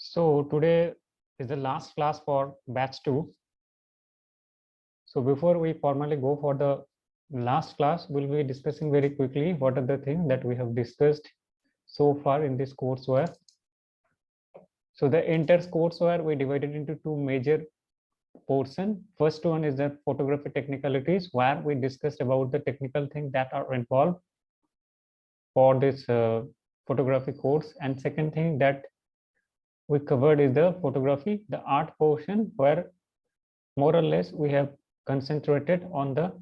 So today is the last class for batch 2. So before we formally go for the last class, we'll be discussing very quickly what are the things that we have discussed so far in this courseware. So the entire courseware we divided into two major portion. First one is the photography technicalities, where we discussed about the technical things that are involved for this photography course. And second thing that we covered is the photography, the art portion, where more or less we have concentrated on the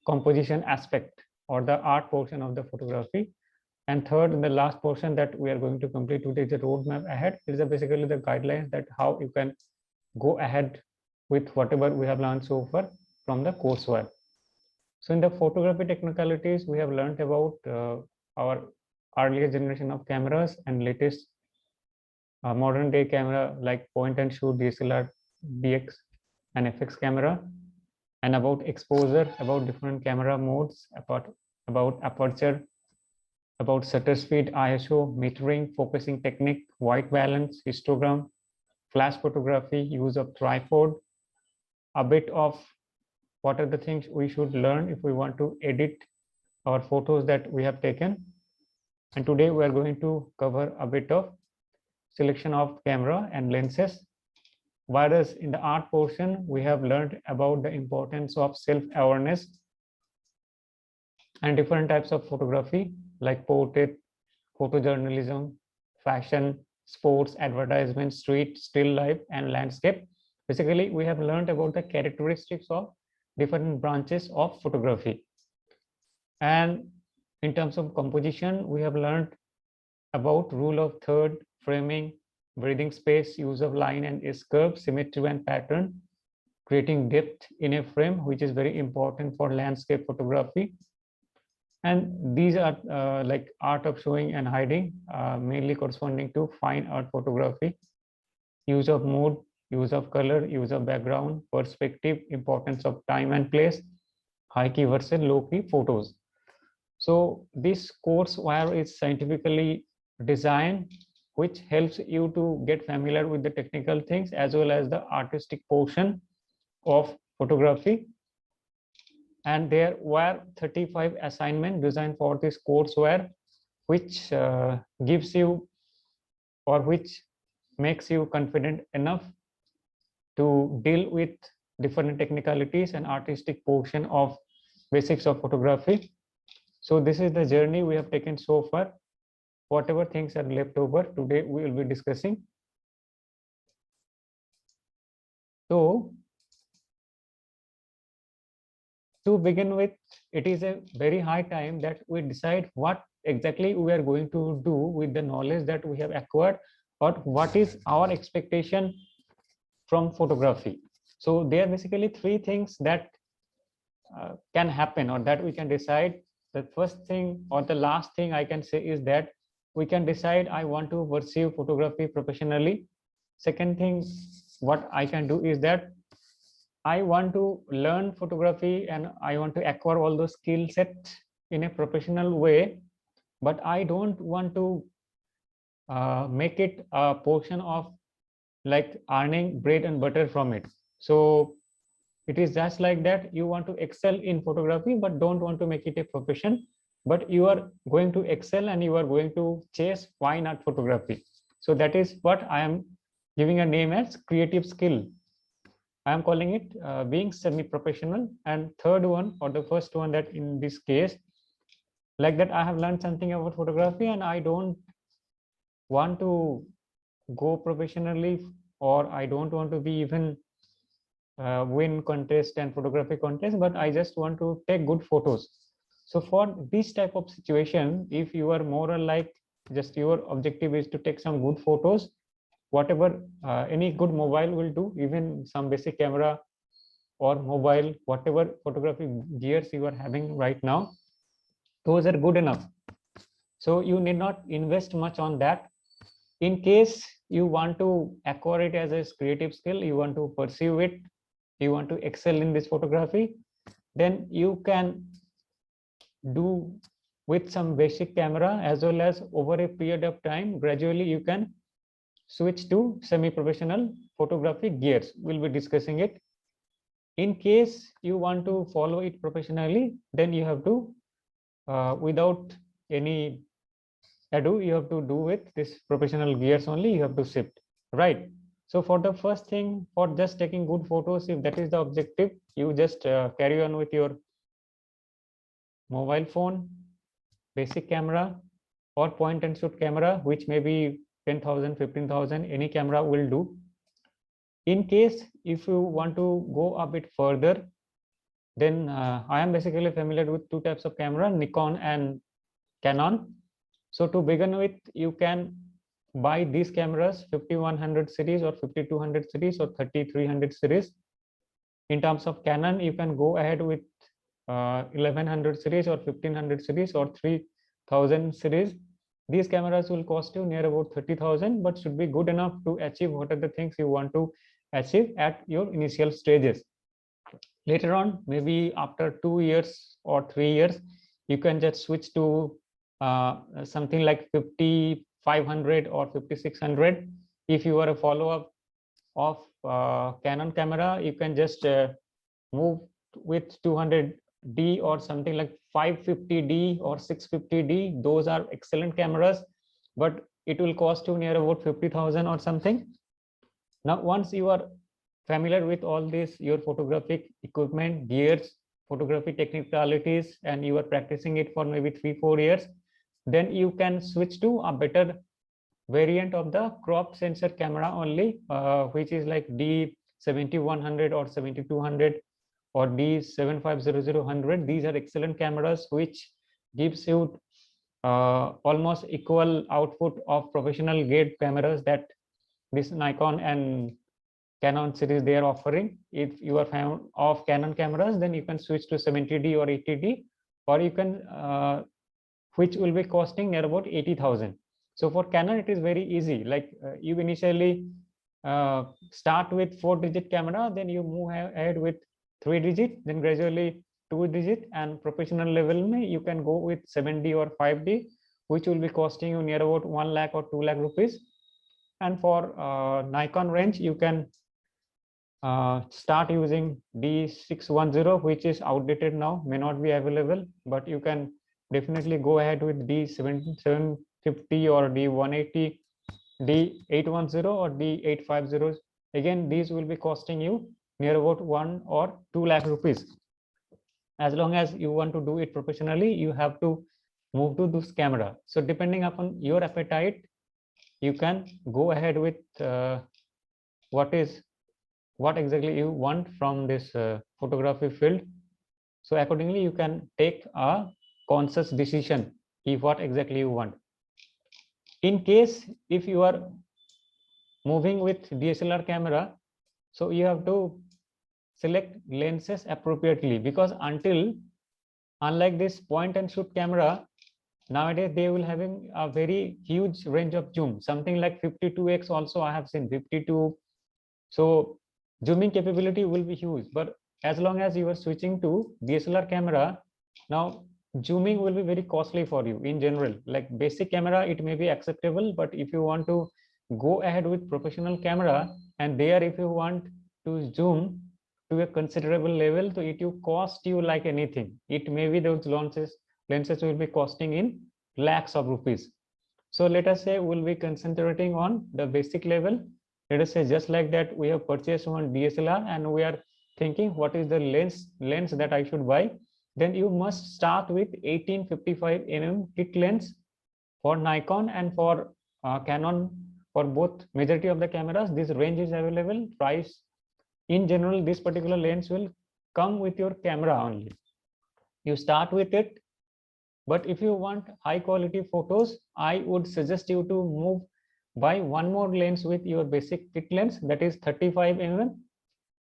composition aspect or the art portion of the photography. And third, in the last portion that we are going to complete today, the roadmap ahead. It is basically the guidelines that how you can go ahead with whatever we have learned so far from the courseware. So in the photography technicalities, we have learned about our earlier generation of cameras and latest modern day camera like point and shoot DSLR, DX and FX camera, and about exposure, about different camera modes, about aperture, about shutter speed, ISO, metering, focusing technique, white balance, histogram, flash photography, use of tripod, a bit of what are the things we should learn if we want to edit our photos that we have taken. And today we are going to cover a bit of selection of camera and lenses. Whereas in the art portion, we have learned about the importance of self-awareness and different types of photography like portrait, photojournalism, fashion, sports, advertisement, street, still life, and landscape. Basically, we have learned about the characteristics of different branches of photography. And in terms of composition, we have learned about rule of third, framing, breathing space, use of line and S-curve, symmetry and pattern, creating depth in a frame, which is very important for landscape photography. And these are like art of showing and hiding, mainly corresponding to fine art photography, use of mood, use of color, use of background, perspective, importance of time and place, high key versus low key photos. So this courseware is scientifically designed, which helps you to get familiar with the technical things as well as the artistic portion of photography. And there were 35 assignments designed for this courseware, which gives you or which makes you confident enough to deal with different technicalities and artistic portion of basics of photography. So this is the journey we have taken so far. Whatever things are left over today, we will be discussing. So to begin with, it is a very high time that we decide what exactly we are going to do with the knowledge that we have acquired, or what is our expectation from photography. So there are basically three things that can happen or that we can decide. The first thing or the last thing I can say is that we can decide I want to pursue photography professionally. Second thing what I can do is that I want to learn photography and I want to acquire all those skill sets in a professional way, but I don't want to make it a portion of like earning bread and butter from it. So it is just like that you want to excel in photography, but don't want to make it a profession, but you are going to excel and you are going to chase fine art photography. So that is what I am giving a name as creative skill. I am calling it being semi-professional. And third one, or the first one, that in this case, like that I have learned something about photography and I don't want to go professionally, or I don't want to be even win contest and photography contest, but I just want to take good photos. So for this type of situation, if you are more or like just your objective is to take some good photos, whatever any good mobile will do, even some basic camera or mobile, whatever photography gears you are having right now, those are good enough. So you need not invest much on that. In case you want to acquire it as a creative skill, you want to pursue it, you want to excel in this photography, then you can do with some basic camera, as well as over a period of time, gradually you can switch to semi-professional photography gears. We'll be discussing it. In case you want to follow it professionally, then you have to, without any ado, you have to do with this professional gears only, you have to shift, right? So for the first thing, for just taking good photos, if that is the objective, you just carry on with your mobile phone, basic camera, or point and shoot camera, which may be 10,000, 15,000, any camera will do. In case if you want to go a bit further, then I am basically familiar with two types of camera, Nikon and Canon. So to begin with, you can buy these cameras, 5100 series or 5200 series or 3300 series. In terms of Canon, you can go ahead with 1100 series or 1500 series or 3000 series. These cameras will cost you near about 30,000, but should be good enough to achieve what are the things you want to achieve at your initial stages. Later on, maybe after 2 years or 3 years, you can just switch to something like 5500 or 5600. If you are a follow-up of Canon camera, you can just move with 200D or something like 550D or 650D. Those are excellent cameras, but it will cost you near about 50,000 or something. Now, once you are familiar with all this, your photographic equipment, gears, photography technicalities, and you are practicing it for maybe 3-4 years, then you can switch to a better variant of the crop sensor camera only, which is like D7100 or 7200 or D7500. These are excellent cameras which gives you almost equal output of professional grade cameras that this Nikon and Canon series they are offering. If you are fan of Canon cameras, then you can switch to 70D or 80D, or you can which will be costing near about 80,000. So for Canon, it is very easy. Like you initially start with 4-digit camera, then you move ahead with 3-digit, then gradually 2-digit, and professional level, you can go with 7D or 5D, which will be costing you near about 1 lakh or 2 lakh rupees. And for Nikon range, you can start using D610, which is outdated now, may not be available, but you can definitely go ahead with D750 or D180, D810 or D850. Again, these will be costing you near about 1 or 2 lakh rupees. As long as you want to do it professionally, you have to move to this camera. So depending upon your appetite, you can go ahead with what exactly you want from this photography field. So accordingly, you can take a conscious decision if what exactly you want. In case if you are moving with DSLR camera, so you have to select lenses appropriately, because unlike this point and shoot camera, nowadays they will having a very huge range of zoom, something like 52x also I have seen, 52. So zooming capability will be huge, but as long as you are switching to DSLR camera, now zooming will be very costly for you in general. Like basic camera, it may be acceptable, but if you want to go ahead with professional camera, and there if you want to zoom to a considerable level, so it will cost you like anything. It may be those lenses will be costing in lakhs of rupees. So let us say we'll be concentrating on the basic level. Let us say just like that, we have purchased one DSLR and we are thinking what is the lens that I should buy. Then you must start with 1855 mm kit lens for Nikon and for Canon. For both majority of the cameras, this range is available. Price in general, this particular lens will come with your camera only. You start with it, But if you want high quality photos, I would suggest you to move by one more lens with your basic kit lens, that is 35 mm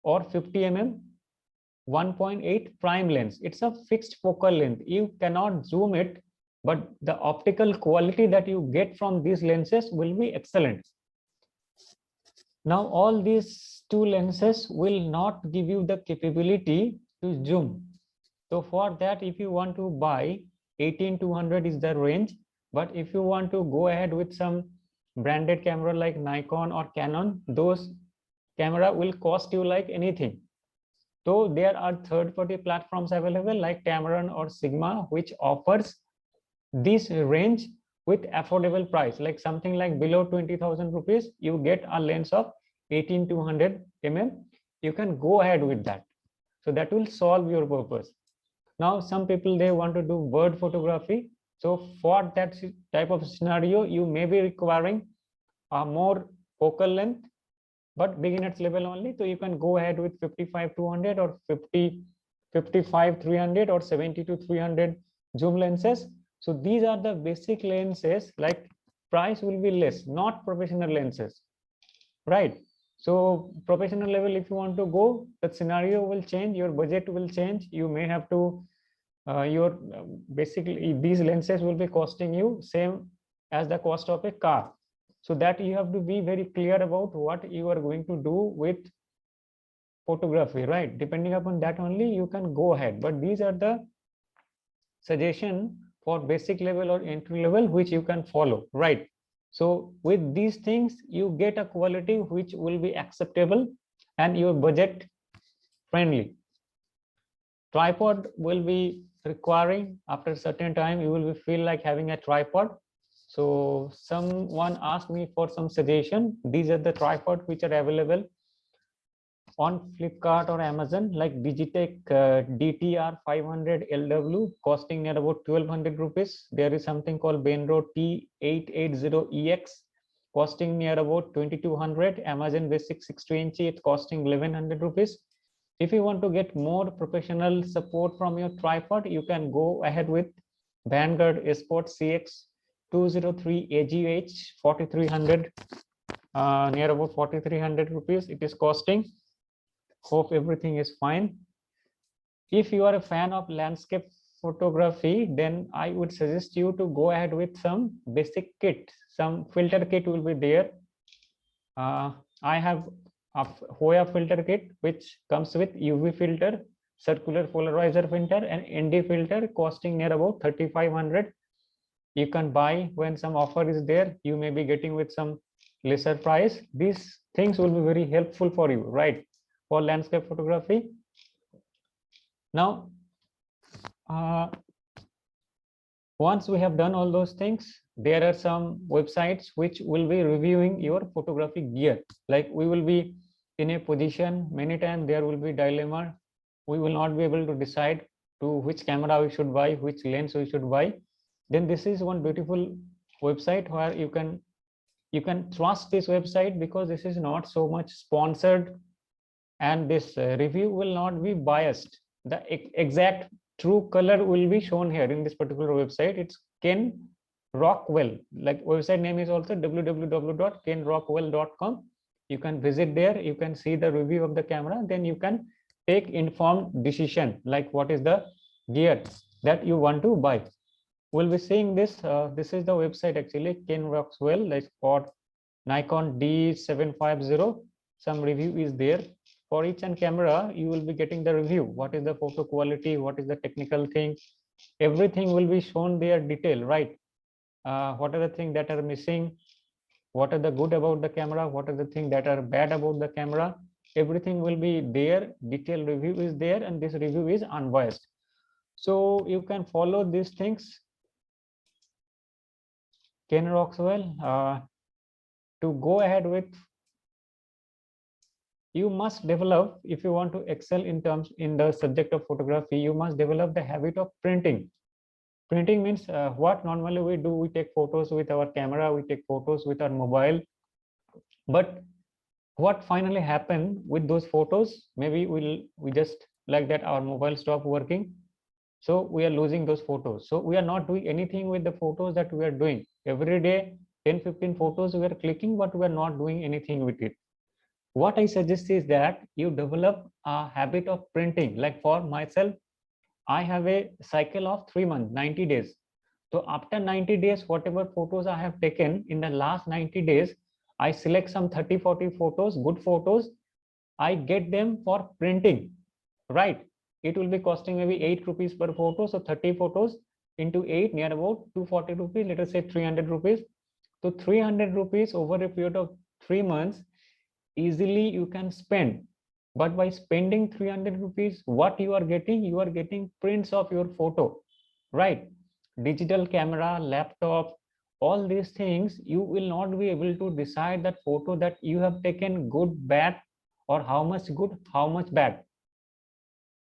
or 50 mm 1.8 prime lens. It's a fixed focal length. You cannot zoom it, but the optical quality that you get from these lenses will be excellent. Now, all these two lenses will not give you the capability to zoom. So for that, if you want to buy 18200 is the range, but if you want to go ahead with some branded camera like Nikon or Canon, those camera will cost you like anything. So there are third-party platforms available like Tamron or Sigma, which offers this range with affordable price, like something like below 20,000 rupees, you get a lens of 18200 mm. You can go ahead with that. So that will solve your purpose. Now, some people, they want to do bird photography. So for that type of scenario, you may be requiring a more focal length, but beginners level only. So you can go ahead with 55-200 or 55-300 or 70-300 zoom lenses. So these are the basic lenses, like price will be less, not professional lenses, right? So professional level, if you want to go, the scenario will change, your budget will change. You may have to, basically these lenses will be costing you same as the cost of a car. So that you have to be very clear about what you are going to do with photography, right? Depending upon that only you can go ahead. But these are the suggestion for basic level or entry level which you can follow, right? So with these things, you get a quality which will be acceptable and your budget friendly. Tripod will be requiring after a certain time, you will feel like having a tripod. So someone asked me for some suggestion. These are the tripods which are available on Flipkart or Amazon, like Digitech DTR 500 LW, costing near about 1200 rupees. There is something called Benro T880EX, costing near about 2200. Amazon Basic 60-inch, it's costing 1100 rupees. If you want to get more professional support from your tripod, you can go ahead with Vanguard Esport CX 203 AGH 4300, near about 4300 rupees it is costing. Hope everything is fine. If you are a fan of landscape photography, then I would suggest you to go ahead with some basic kit. Some filter kit will be there. I have a Hoya filter kit which comes with UV filter, circular polarizer filter, and ND filter, costing near about 3500. You can buy when some offer is there. You may be getting with some lesser price. These things will be very helpful for you, right, for landscape photography. Now, once we have done all those things, there are some websites which will be reviewing your photography gear. Like we will be in a position, many times there will be dilemma. We will not be able to decide to which camera we should buy, which lens we should buy. Then this is one beautiful website where you can trust this website, because this is not so much sponsored, and this review will not be biased. The exact true color will be shown here in this particular website. It's Ken Rockwell, like website name is also www.kenrockwell.com. You can visit there, you can see the review of the camera, then you can take informed decision like what is the gear that you want to buy. We'll be seeing this. This is the website actually, Ken Rockwell, like for Nikon D750. Some review is there. For each and camera, you will be getting the review. What is the photo quality? What is the technical thing? Everything will be shown there detail, right? What are the things that are missing? What are the good about the camera? What are the things that are bad about the camera? Everything will be there. Detailed review is there, and this review is unbiased. So you can follow these things. Ken Rockwell, to go ahead with, you must develop, if you want to excel in the subject of photography, you must develop the habit of printing. Printing means what normally we do, we take photos with our camera, we take photos with our mobile, but what finally happened with those photos, maybe we just like that our mobile stop working, So we are losing those photos. So we are not doing anything with the photos that we are doing. Every day, 10-15 photos we are clicking, but we are not doing anything with it. What I suggest is that you develop a habit of printing. Like for myself, I have a cycle of 3 months, 90 days. So after 90 days, whatever photos I have taken in the last 90 days, I select some 30-40 photos, good photos. I get them for printing, right? It will be costing maybe 8 rupees per photo. So 30 photos into 8, near about 240 rupees, let us say 300 rupees. So 300 rupees over a period of 3 months, easily you can spend. But by spending 300 rupees, what you are getting prints of your photo, right? Digital camera, laptop, all these things, you will not be able to decide that photo that you have taken good, bad, or how much good, how much bad.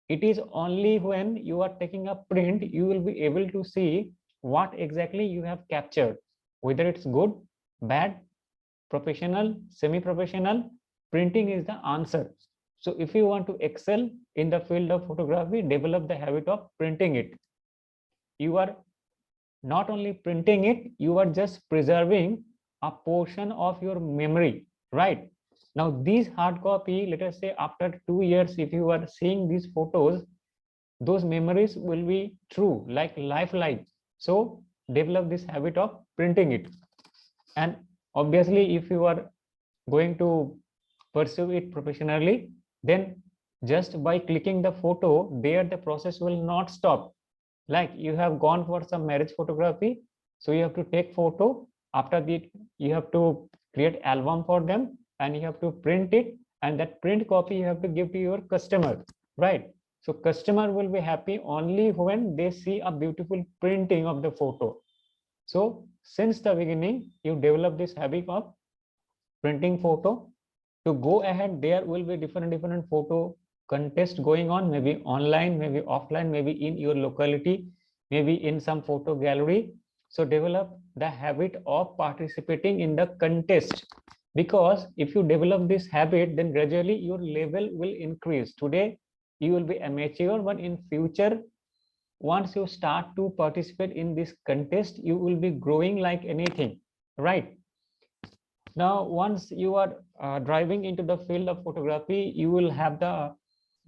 It is only when you are taking a print, you will be able to see what exactly you have captured, whether it's good, bad, professional, semi-professional. Printing is the answer. So if you want to excel in the field of photography, develop the habit of printing it. You are not only printing it, you are just preserving a portion of your memory, right? Now these hard copy, let us say after 2 years, if you are seeing these photos, those memories will be true, like lifelike. So develop this habit of printing it. And obviously, if you are going to pursue it professionally, then just by clicking the photo, there the process will not stop. Like you have gone for some marriage photography, so you have to take photo. After that, you have to create album for them, and you have to print it, and that print copy you have to give to your customer, right? So customer will be happy only when they see a beautiful printing of the photo. So since the beginning, you develop this habit of printing photo. To go ahead, there will be different photo contest going on, maybe online, maybe offline, maybe in your locality, maybe in some photo gallery. So develop the habit of participating in the contest, because if you develop this habit, then gradually your level will increase. Today you will be amateur, but in future, once you start to participate in this contest, you will be growing like anything, right? Now once you are driving into the field of photography, you will have the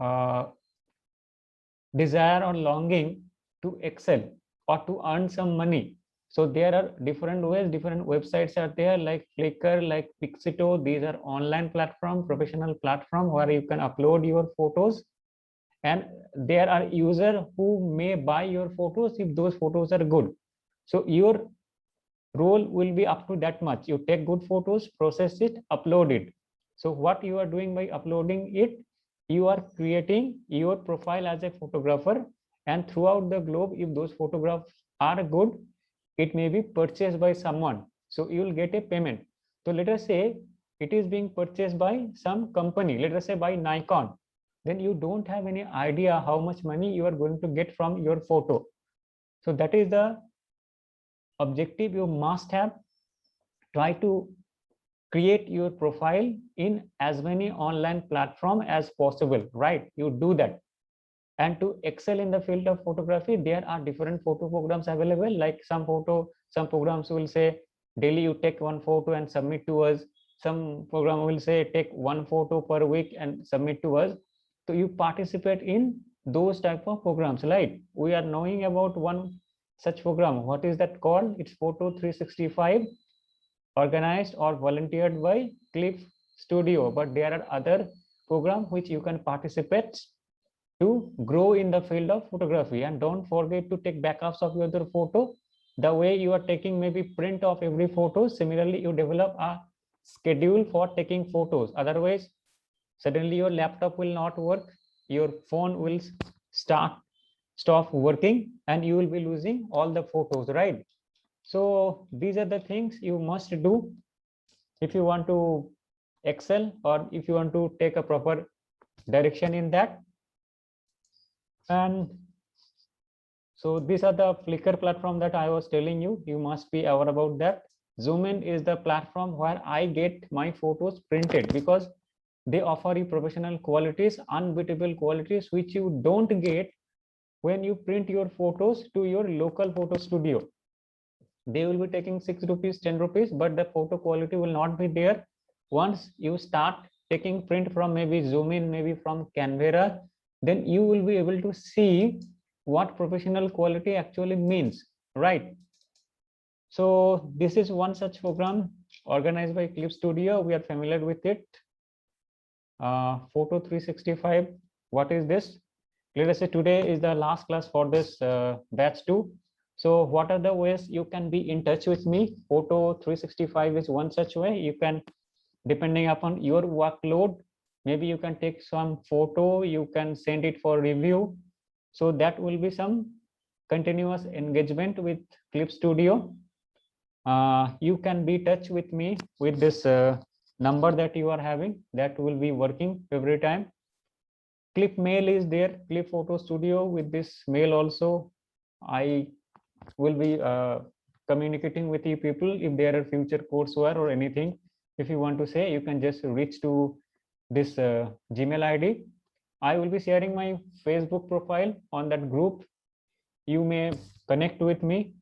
uh, desire or longing to excel or to earn some money. So there are different ways, different websites are there, like Flickr, like Pixito. These are online platform, professional platform where you can upload your photos, and there are users who may buy your photos if those photos are good. So your role will be up to that much. You take good photos, process it, upload it. So what you are doing by uploading it, you are creating your profile as a photographer, and throughout the globe, if those photographs are good, it may be purchased by someone. So you will get a payment. So let us say it is being purchased by some company, let us say by Nikon. Then you don't have any idea how much money you are going to get from your photo. So that is the objective you must have. Try to create your profile in as many online platform as possible, right? You do that. And to excel in the field of photography, there are different photo programs available. Like some programs will say daily you take one photo and submit to us. Some program will say take one photo per week and submit to us. So you participate in those type of programs, right? We are knowing about one such program. What is that called? It's Photo 365, organized or volunteered by Clip Studio. But there are other programs which you can participate to grow in the field of photography. And don't forget to take backups of your photo. The way you are taking maybe print of every photo, similarly you develop a schedule for taking photos. Otherwise, suddenly your laptop will not work, your phone will stop working, and you will be losing all the photos, right? So these are the things you must do if you want to excel, or if you want to take a proper direction in that. And so these are the Flickr platform that I was telling you. You must be aware about that. Zoom-in is the platform where I get my photos printed, because they offer you professional qualities, unbeatable qualities, which you don't get when you print your photos to your local photo studio. They will be taking 6 rupees, 10 rupees, but the photo quality will not be there. Once you start taking print from maybe Zoom-in, maybe from Canberra, then you will be able to see what professional quality actually means, right? So this is one such program organized by Clip Studio. We are familiar with it. Photo 365. What is this? Let us say today is the last class for this batch 2. So what are the ways you can be in touch with me? Photo 365 is one such way. You can, depending upon your workload, maybe you can take some photo, you can send it for review. So that will be some continuous engagement with Clip Studio. You can be in touch with me with this number that you are having, that will be working every time. Clip mail is there, Clip Photo Studio. With this mail also, I will be communicating with you people. If there are future courseware or anything, if you want to say, you can just reach to this Gmail ID. I will be sharing my Facebook profile on that group. You may connect with me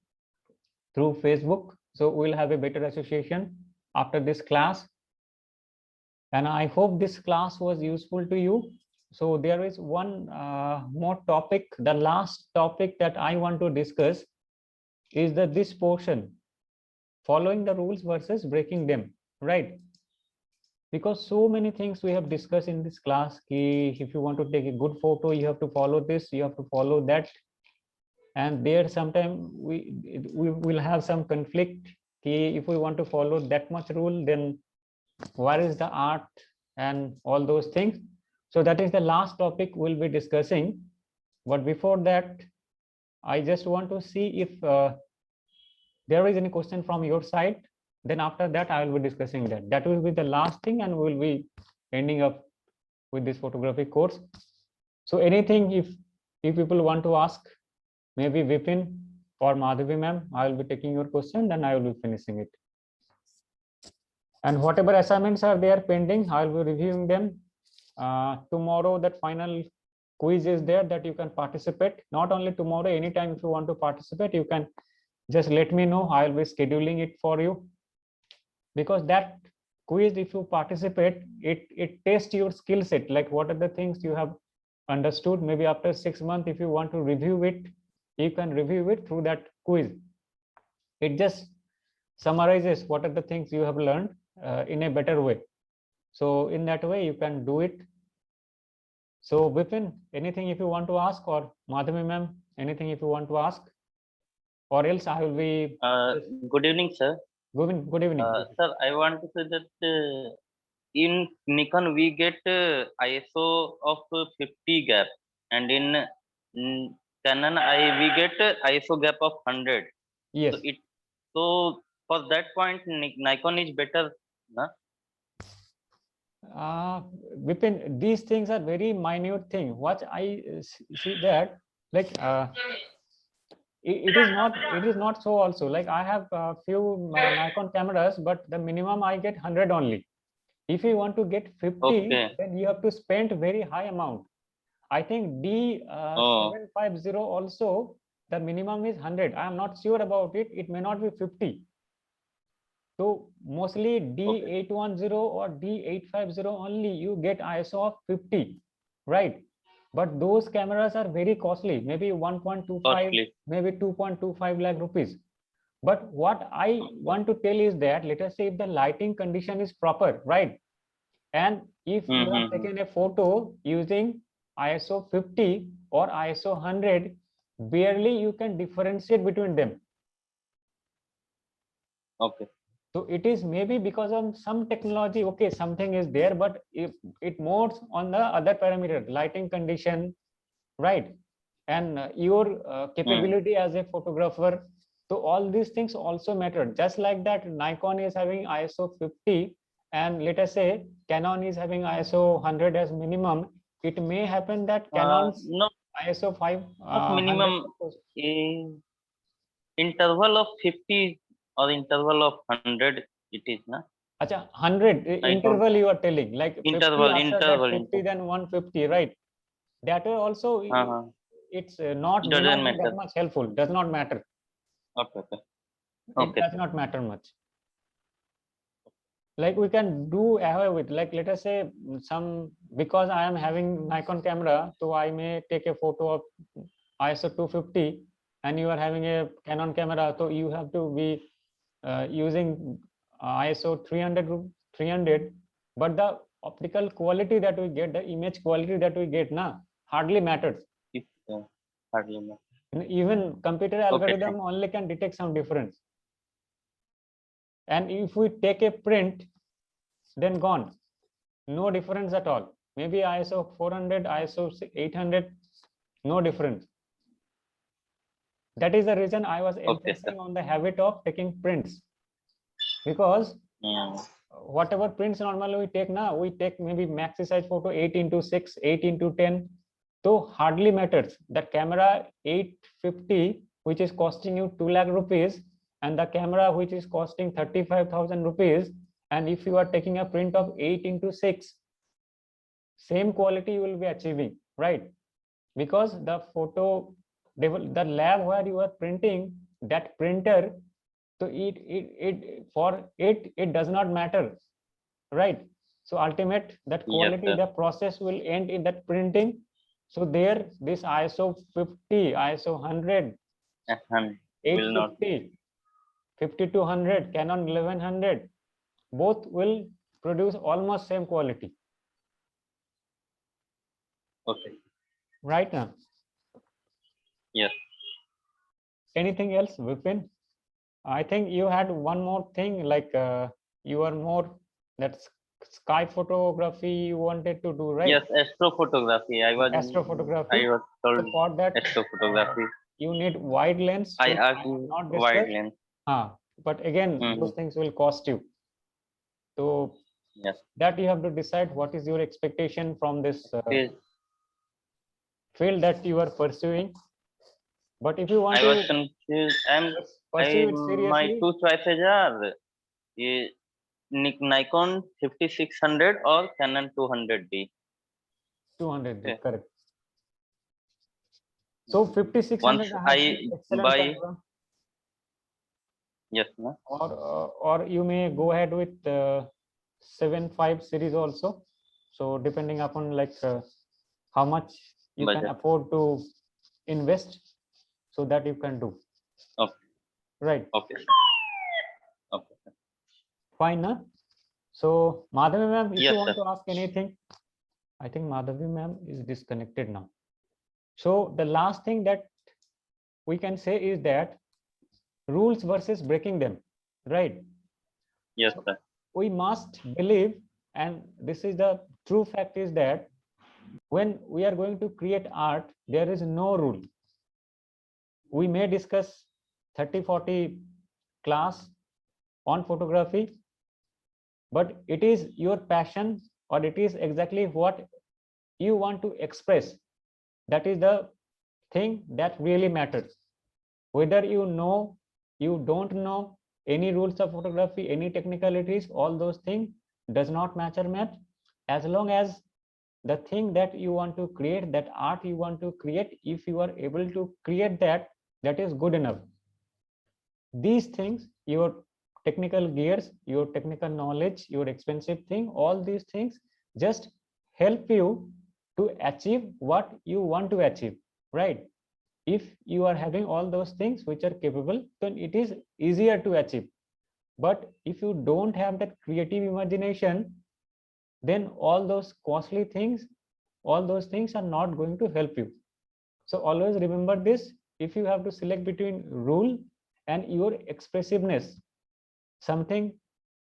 through Facebook. So we'll have a better association after this class. And I hope this class was useful to you. So there is one more topic. The last topic that I want to discuss is that this portion, following the rules versus breaking them, right? Because so many things we have discussed in this class. If you want to take a good photo, you have to follow this, you have to follow that. And there sometimes we will have some conflict. If we want to follow that much rule, then where is the art and all those things? So that is the last topic we'll be discussing. But before that, I just want to see if there is any question from your side. Then after that, I will be discussing that. That will be the last thing, and we'll be ending up with this photography course. So anything, if people want to ask, maybe Vipin or Madhavi ma'am, I will be taking your question, then I will be finishing it. And whatever assignments are there pending, I will be reviewing them. Tomorrow, that final quiz is there that you can participate. Not only tomorrow, anytime if you want to participate, you can just let me know. I will be scheduling it for you. Because that quiz, if you participate, it tests your skill set, like what are the things you have understood. Maybe after 6 months, if you want to review it, you can review it through that quiz. It just summarizes what are the things you have learned in a better way. So in that way, you can do it. So Vipin, anything if you want to ask, or Madhavi ma'am, anything if you want to ask, or else I will be. Good evening, sir. Good evening. Sir, I want to say that in Nikon we get ISO of 50 gap, and in Canon we get ISO gap of 100. Yes. So for that point, Nikon is better, na? Vipin, these things are very minute thing. What I see that, like it is not so also. Like I have a few Nikon cameras, but the minimum I get 100 only. If you want to get 50, okay, then you have to spend very high amount. I think D750 also, the minimum is 100. I am not sure about it. It may not be 50. So mostly D810 or D850 only you get ISO of 50, right? But those cameras are very costly, maybe 1.25, maybe 2.25 lakh rupees. But what I want to tell is that, let us say if the lighting condition is proper, right? And if you have taken a photo using ISO 50 or ISO 100, barely you can differentiate between them. Okay. So it is maybe because of some technology, okay, something is there, but if it moves on the other parameter, lighting condition, right? And your capability as a photographer. So all these things also matter. Just like that, Nikon is having ISO 50, and let us say Canon is having ISO 100 as minimum. It may happen that Canon's ISO 5 minimum interval of 50 or interval of 100 it is, na? Acha, 100 interval you are telling, like 50 interval, after that 50 then 150, right? That way also it's not may Doesn't not be that matter. much helpful. Does not matter. Okay. Okay. It Okay, does not matter much. Like we can do away with, like let us say some, because I am having Nikon camera, so I may take a photo of ISO 250, and you are having a Canon camera, so you have to be using ISO 300, but the optical quality that we get, the image quality that we get, hardly matters. if hardly matter. And even computer Okay, algorithm only can detect some difference. And if we take a print, then gone, no difference at all. Maybe ISO 400, ISO 800, no difference. That is the reason I was Okay, sir. emphasizing on the habit of taking prints, because Mm. whatever prints normally we take now, we take maybe maxi size photo 8x6, 8x10, so hardly matters. The camera 850, which is costing you 2 lakh rupees, and the camera which is costing 35,000 rupees, and if you are taking a print of 8x6, same quality you will be achieving, right? Because the photo, the lab where you are printing, that printer, so it does not matter, right? So ultimate that Yes, quality, sir. the process will end in that printing. So there, this ISO 50, ISO 100, Will not. 850, 5200, Canon 1100, both will produce almost same quality, Okay. right? Now, Yes. anything else, Vipin? I think you had one more thing, like you are more, that's sky photography you wanted to do, right? Yes, astrophotography. I was Astrophotography. So told for that, astrophotography. you need wide lens, I which I asked have not wide discussed. lens. But again, those Mhm. things will cost you. So Yes. that you have to decide what is your expectation from this Okay. field that you are pursuing. But if you want I was to confused. pursue it My seriously, two choices are Nikon 5600 or Canon 200D. 200, Okay. correct. So 5600, Once I have seen I excellent buy, camera. yes, no? Or you may go ahead with 7.5 series also. So depending upon like how much you can Budget. afford to invest, so that you can do. Okay. Right. Okay. Okay. Fine. Huh? So Madhavi ma'am, if Yes, you want sir. to ask anything, I think Madhavi ma'am is disconnected now. So the last thing that we can say is that rules versus breaking them, right? Yes, sir. We must believe, and this is the true fact, is that when we are going to create art, there is no rule. We may discuss 30-40 class on photography, but it is your passion, or it is exactly what you want to express, that is the thing that really matters. Whether you don't know any rules of photography, any technicalities, all those things does not matter, as long as the thing that you want to create, that art you want to create, if you are able to create that, that is good enough. These things, your technical gears, your technical knowledge, your expensive thing, all these things just help you to achieve what you want to achieve, right? If you are having all those things which are capable, then it is easier to achieve. But if you don't have that creative imagination, then all those costly things, all those things are not going to help you. So always remember this: if you have to select between rule and your expressiveness, something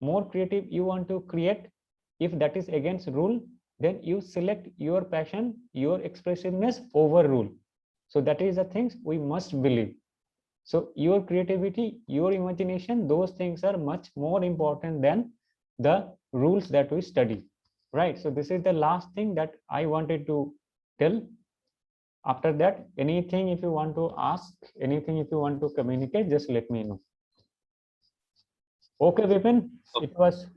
more creative you want to create, if that is against rule, then you select your passion, your expressiveness over rule. So that is the things we must believe. So your creativity, your imagination, those things are much more important than the rules that we study, right? So this is the last thing that I wanted to tell. After that, anything if you want to ask, anything if you want to communicate, just let me know. Okay, Vipin, Okay. it was.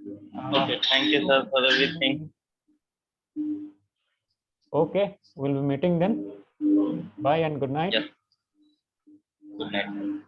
Okay. Thank you, sir, for everything. Okay, we'll be meeting then. Bye and good night. Yes. Good night.